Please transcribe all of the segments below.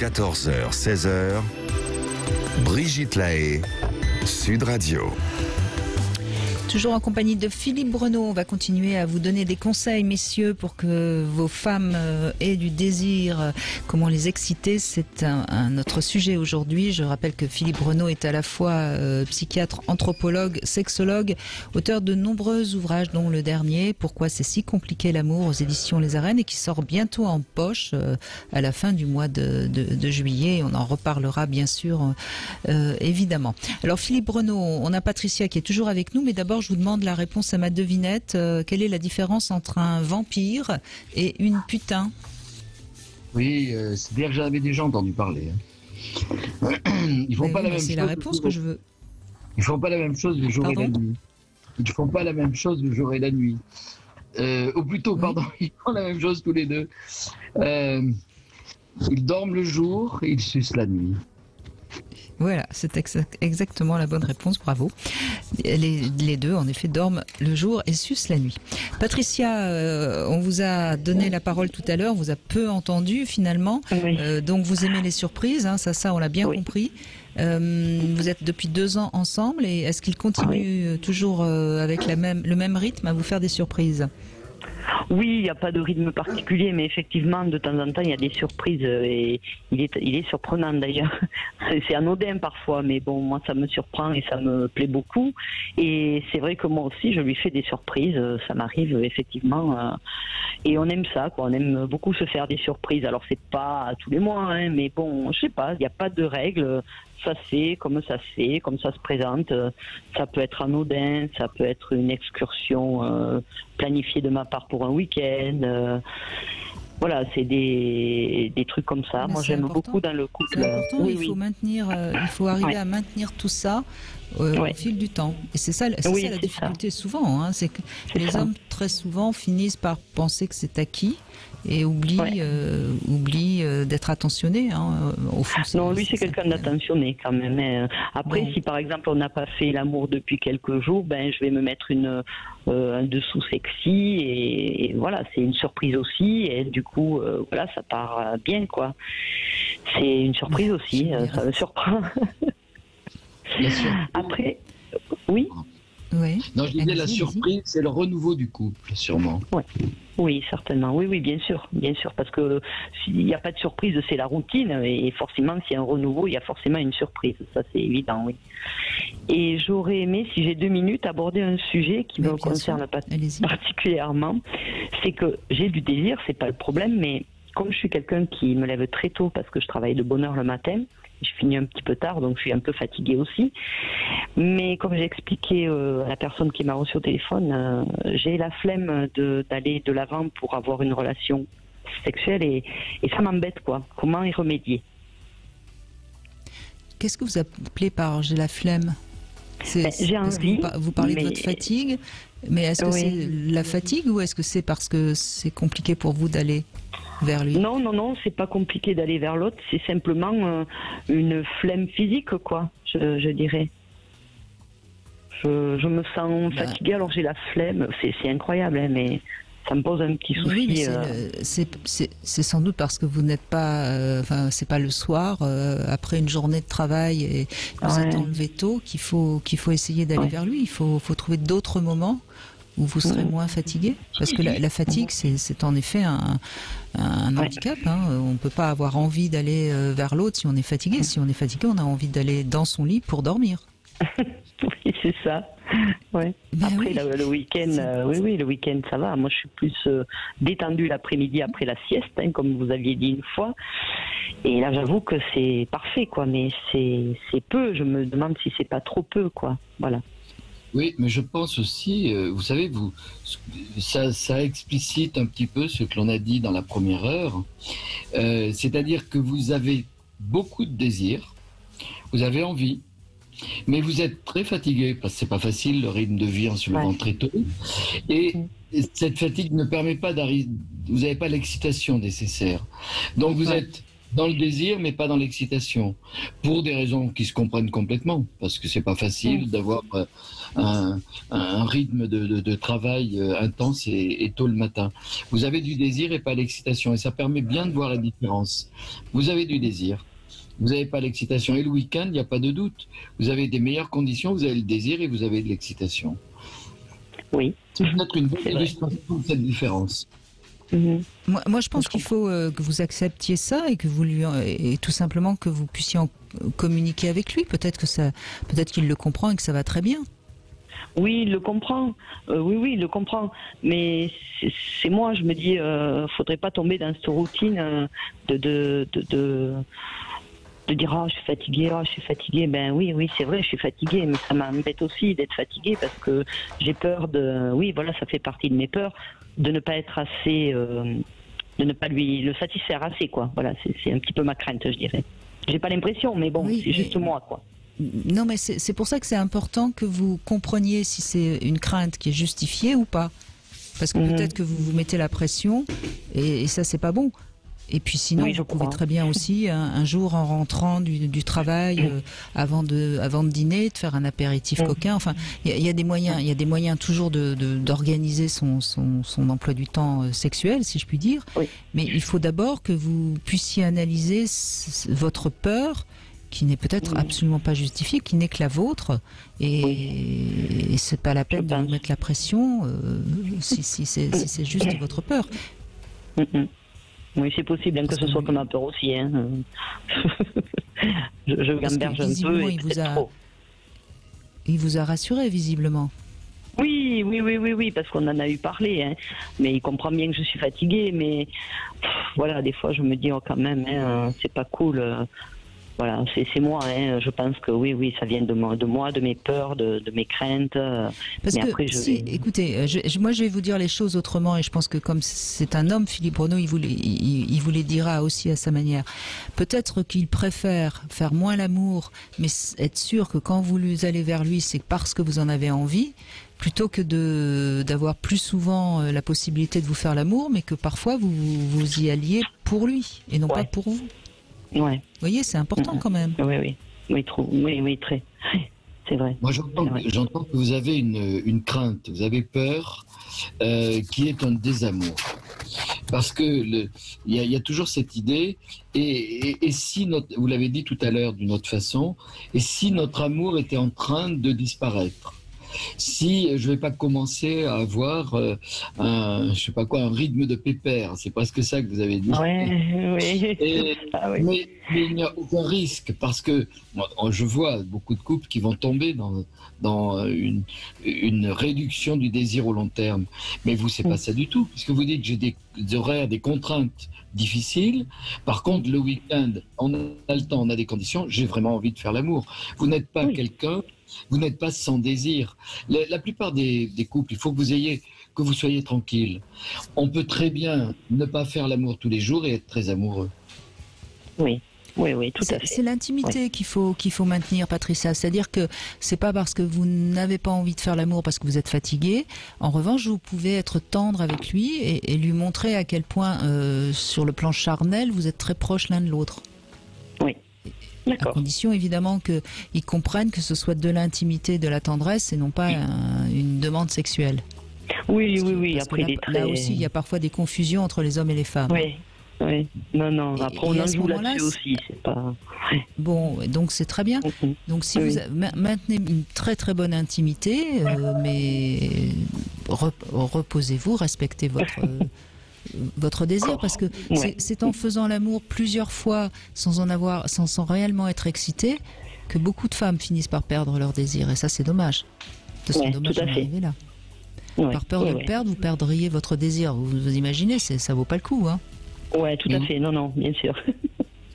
14h-16h, Brigitte Lahaie, Sud Radio. Toujours en compagnie de Philippe Breneau, on va continuer à vous donner des conseils, messieurs, pour que vos femmes aient du désir, comment les exciter. C'est notre sujet aujourd'hui. Je rappelle que Philippe Breneau est à la fois psychiatre, anthropologue, sexologue, auteur de nombreux ouvrages, dont le dernier, Pourquoi c'est si compliqué l'amour, aux éditions Les Arènes, et qui sort bientôt en poche à la fin du mois de juillet. On en reparlera bien sûr, évidemment. Alors Philippe Breneau, on a Patricia qui est toujours avec nous, mais d'abord je vous demande la réponse à ma devinette. Quelle est la différence entre un vampire et une putain? Oui, c'est-à-dire que j'en avais déjà entendu parler. Ils font pas la même chose. C'est la réponse que je veux. Ils font pas la même chose le jour et la nuit. Ils font pas la même chose le jour et la nuit. Ou plutôt, pardon, ils font la même chose tous les deux. Ils dorment le jour et ils sucent la nuit. Voilà, c'est exactement la bonne réponse, bravo. Les deux, en effet, dorment le jour et sucent la nuit. Patricia, on vous a donné la parole tout à l'heure, on vous a peu entendu finalement. Oui. Donc vous aimez les surprises, hein, ça on l'a bien compris. Vous êtes depuis 2 ans ensemble, et est-ce qu'il continue toujours avec le même rythme à vous faire des surprises? Oui, il n'y a pas de rythme particulier, mais effectivement, de temps en temps, il y a des surprises et il est surprenant d'ailleurs. C'est anodin parfois, mais bon, moi, ça me surprend et ça me plaît beaucoup. Et c'est vrai que moi aussi, je lui fais des surprises, ça m'arrive effectivement. Et on aime ça, quoi. On aime beaucoup se faire des surprises. Alors, c'est pas tous les mois, hein, mais bon, je sais pas, il n'y a pas de règles. Ça se fait, comme ça se présente. Ça peut être anodin, ça peut être une excursion planifiée de ma part pour un week-end. Voilà, c'est des trucs comme ça. Mais moi, j'aime beaucoup dans le couple. C'est important, il faut arriver à maintenir tout ça au fil du temps. Et c'est ça la difficulté souvent. Hein, c'est que les hommes, très souvent, finissent par penser que c'est acquis et oublient d'être attentionnés. Hein, au fond, non, lui, c'est quelqu'un d'attentionné quand même. Après, si par exemple, on n'a pas fait l'amour depuis quelques jours, je vais me mettre un dessous sexy et voilà, c'est une surprise aussi. Et du coup, voilà, ça part bien, quoi. C'est une surprise aussi, ça me surprend. Après, oui. Non, je disais, la surprise, c'est le renouveau du couple, sûrement. Oui, certainement. Oui, bien sûr, parce que s'il n'y a pas de surprise, c'est la routine, et forcément, s'il y a un renouveau, il y a forcément une surprise. Ça, c'est évident, oui. Et j'aurais aimé, si j'ai 2 minutes, aborder un sujet qui me concerne particulièrement. C'est que j'ai du désir, c'est pas le problème, mais comme je suis quelqu'un qui me lève très tôt parce que je travaille de bonne heure le matin, je finis un petit peu tard, donc je suis un peu fatiguée aussi. Mais comme j'ai expliqué à la personne qui m'a reçu au téléphone, j'ai la flemme d'aller de l'avant pour avoir une relation sexuelle et ça m'embête, quoi. Comment y remédier? Qu'est-ce que vous appelez par j'ai la flemme? J'ai envie. Vous parlez de votre fatigue, mais est-ce que c'est la fatigue ou est-ce que c'est parce que c'est compliqué pour vous d'aller vers lui? Non, c'est pas compliqué d'aller vers l'autre, c'est simplement une flemme physique, quoi, je dirais. Je me sens fatiguée, alors j'ai la flemme, c'est incroyable, hein, mais ça me pose un petit souci. Oui, c'est sans doute parce que vous n'êtes pas, c'est pas le soir après une journée de travail et vous êtes enlevé tôt qu'il faut essayer d'aller vers lui. Il faut trouver d'autres moments où vous serez moins fatigué, parce que la fatigue, c'est en effet un handicap. Hein. On ne peut pas avoir envie d'aller vers l'autre si on est fatigué. Si on est fatigué, on a envie d'aller dans son lit pour dormir. Oui, c'est ça. Ouais. Après, le week-end, le week-end, ça va. Moi, je suis plus détendue l'après-midi après la sieste, hein, comme vous aviez dit une fois. Et là, j'avoue que c'est parfait, quoi. Mais c'est peu. Je me demande si c'est pas trop peu, quoi. Voilà. Oui, mais je pense aussi, vous savez, ça explicite un petit peu ce que l'on a dit dans la première heure. C'est-à-dire que vous avez beaucoup de désir, vous avez envie, mais vous êtes très fatigué parce que c'est pas facile le rythme de vie en se levant très tôt. Et cette fatigue ne permet pas d'arriver, vous n'avez pas l'excitation nécessaire. Donc vous êtes dans le désir, mais pas dans l'excitation. Pour des raisons qui se comprennent complètement, parce que c'est pas facile d'avoir un rythme de travail intense et tôt le matin. Vous avez du désir et pas l'excitation, et ça permet bien de voir la différence. Vous avez du désir, vous n'avez pas l'excitation, et le week-end, il n'y a pas de doute. Vous avez des meilleures conditions, vous avez le désir et vous avez de l'excitation. Oui. C'est peut-être une bonne illustration de cette différence. Moi, je pense qu'il faut que vous acceptiez ça et que vous lui, et tout simplement que vous puissiez en communiquer avec lui. Peut-être qu'il le comprend et que ça va très bien. Oui, il le comprend. Oui, il le comprend. Mais c'est moi, je me dis, faudrait pas tomber dans cette routine de dire je suis fatiguée. Ben oui, c'est vrai, je suis fatiguée, mais ça m'embête aussi d'être fatiguée parce que j'ai peur ça fait partie de mes peurs de ne pas être assez, de ne pas le satisfaire assez, quoi. Voilà, c'est un petit peu ma crainte, je dirais. J'ai pas l'impression, mais bon, c'est juste moi, quoi. Non, mais c'est pour ça que c'est important que vous compreniez si c'est une crainte qui est justifiée ou pas, parce que peut-être que vous vous mettez la pression et ça c'est pas bon. Et puis sinon, vous pouvez très bien aussi, un jour en rentrant du travail, avant de dîner, de faire un apéritif coquin. Enfin, il y a des moyens toujours d'organiser son emploi du temps sexuel, si je puis dire. Oui. Mais il faut d'abord que vous puissiez analyser votre peur, qui n'est peut-être absolument pas justifiée, qui n'est que la vôtre. Et c'est pas la peine de vous mettre la pression si c'est juste votre peur. Oui, c'est possible que ce soit comme ma peur aussi. Hein. je gamberge un peu et peut-être trop. Il vous a rassuré, visiblement. Oui, parce qu'on en a eu parlé. Hein. Mais il comprend bien que je suis fatiguée. Mais voilà, des fois, je me dis quand même, c'est pas cool. Voilà, c'est moi. Hein. Je pense que oui, ça vient de moi, de mes peurs, de mes craintes. Parce que, après, écoutez, moi je vais vous dire les choses autrement, et je pense que comme c'est un homme, Philippe Renaud, il vous les dira aussi à sa manière. Peut-être qu'il préfère faire moins l'amour, mais être sûr que quand vous allez vers lui, c'est parce que vous en avez envie, plutôt que d'avoir plus souvent la possibilité de vous faire l'amour, mais que parfois vous y alliez pour lui et non pas pour vous. Ouais. Vous voyez, c'est important quand même. Oui, très. C'est vrai. Moi, j'entends que vous avez une crainte, vous avez peur, qui est un désamour. Parce que il y a toujours cette idée, et si vous l'avez dit tout à l'heure d'une autre façon, et si notre amour était en train de disparaître? Si je vais pas commencer à avoir un rythme de pépère, c'est presque ça que vous avez dit. Mais il n'y a aucun risque parce que je vois beaucoup de couples qui vont tomber dans une réduction du désir au long terme. Mais vous, c'est pas ça du tout, puisque vous dites que j'ai des horaires, des contraintes difficiles. Par contre, le week-end, on a le temps, on a des conditions. J'ai vraiment envie de faire l'amour. Vous n'êtes pas quelqu'un. Vous n'êtes pas sans désir. La plupart des couples, il faut que vous soyez tranquille. On peut très bien ne pas faire l'amour tous les jours et être très amoureux. Oui, tout à fait. C'est l'intimité qu'il faut maintenir, Patricia. C'est-à-dire que c'est pas parce que vous n'avez pas envie de faire l'amour parce que vous êtes fatigué. En revanche, vous pouvez être tendre avec lui et lui montrer à quel point, sur le plan charnel, vous êtes très proches l'un de l'autre. Oui. À condition évidemment qu'ils comprennent que ce soit de l'intimité, de la tendresse et non pas une demande sexuelle. Oui. Après, là aussi, il y a parfois des confusions entre les hommes et les femmes. Oui. Non. Après, on en joue là-dessus aussi. C'est pas... Bon, donc c'est très bien. Donc si vous maintenez une très très bonne intimité, mais reposez-vous, respectez votre désir, parce que c'est en faisant l'amour plusieurs fois sans réellement être excité que beaucoup de femmes finissent par perdre leur désir, et ça c'est dommage. C'est dommage d'en arriver là. Par peur de le perdre, vous perdriez votre désir. Vous imaginez, ça vaut pas le coup, hein. Ouais, tout à fait. Non, bien sûr.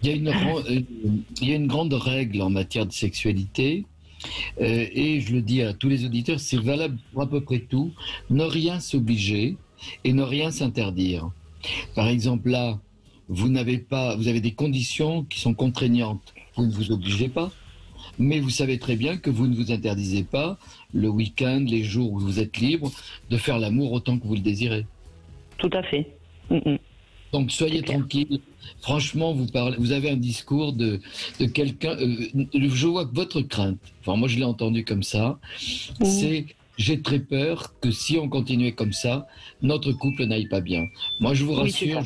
Il y a une grande règle en matière de sexualité, et je le dis à tous les auditeurs, c'est valable pour à peu près tout. Ne rien s'obliger et ne rien s'interdire. Par exemple, là, vous avez des conditions qui sont contraignantes. Vous ne vous obligez pas, mais vous savez très bien que vous ne vous interdisez pas, le week-end, les jours où vous êtes libre, de faire l'amour autant que vous le désirez. Tout à fait. Donc soyez tranquille. Franchement, vous avez un discours de quelqu'un. Je vois que votre crainte, enfin moi je l'ai entendu comme ça, c'est j'ai très peur que si on continuait comme ça, notre couple n'aille pas bien. Moi je vous rassure,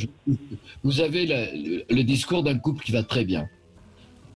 vous avez le discours d'un couple qui va très bien.